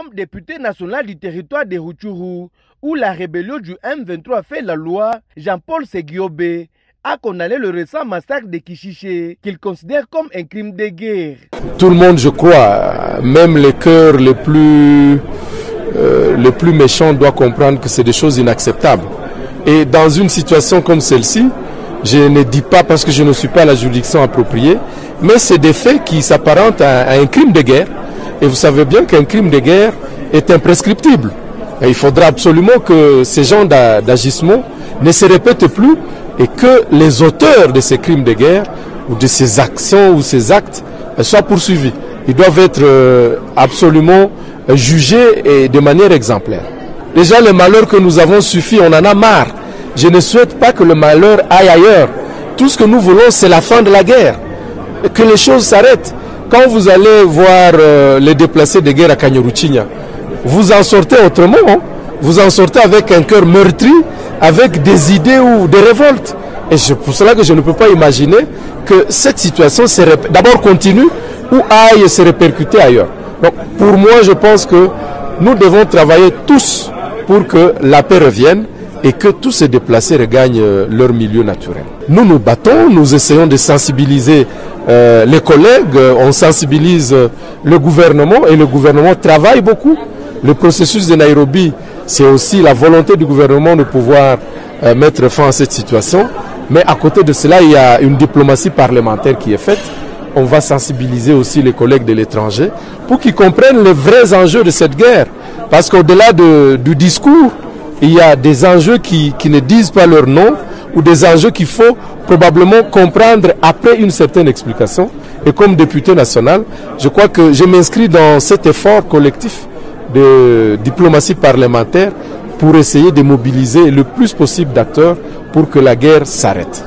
Comme député national du territoire de Rutshuru, où la rébellion du M23 fait la loi, Jean-Paul Seguiobe a condamné le récent massacre de Kishiché, qu'il considère comme un crime de guerre. Tout le monde, je crois, même les cœurs les plus méchants doivent comprendre que c'est des choses inacceptables. Et dans une situation comme celle-ci, je ne dis pas parce que je ne suis pas la juridiction appropriée, mais c'est des faits qui s'apparentent à un crime de guerre. Et vous savez bien qu'un crime de guerre est imprescriptible. Et il faudra absolument que ces genres d'agissements ne se répètent plus et que les auteurs de ces crimes de guerre ou de ces actions ou ces actes soient poursuivis. Ils doivent être absolument jugés et de manière exemplaire. Déjà, le malheur que nous avons suffit, on en a marre. Je ne souhaite pas que le malheur aille ailleurs. Tout ce que nous voulons, c'est la fin de la guerre. Et que les choses s'arrêtent. Quand vous allez voir les déplacés de guerre à Kanyoruchinya, vous en sortez autrement. Hein? Vous en sortez avec un cœur meurtri, avec des idées ou des révoltes. Et c'est pour cela que je ne peux pas imaginer que cette situation d'abord continue ou aille se répercuter ailleurs. Donc pour moi, je pense que nous devons travailler tous pour que la paix revienne et que tous ces déplacés regagnent leur milieu naturel. Nous nous battons, nous essayons de sensibiliser les collègues, on sensibilise le gouvernement et le gouvernement travaille beaucoup. Le processus de Nairobi, c'est aussi la volonté du gouvernement de pouvoir mettre fin à cette situation. Mais à côté de cela, il y a une diplomatie parlementaire qui est faite. On va sensibiliser aussi les collègues de l'étranger pour qu'ils comprennent les vrais enjeux de cette guerre. Parce qu'au-delà du discours, il y a des enjeux qui ne disent pas leur nom ou des enjeux qu'il faut probablement comprendre après une certaine explication. Et comme député national, je crois que je m'inscris dans cet effort collectif de diplomatie parlementaire pour essayer de mobiliser le plus possible d'acteurs pour que la guerre s'arrête.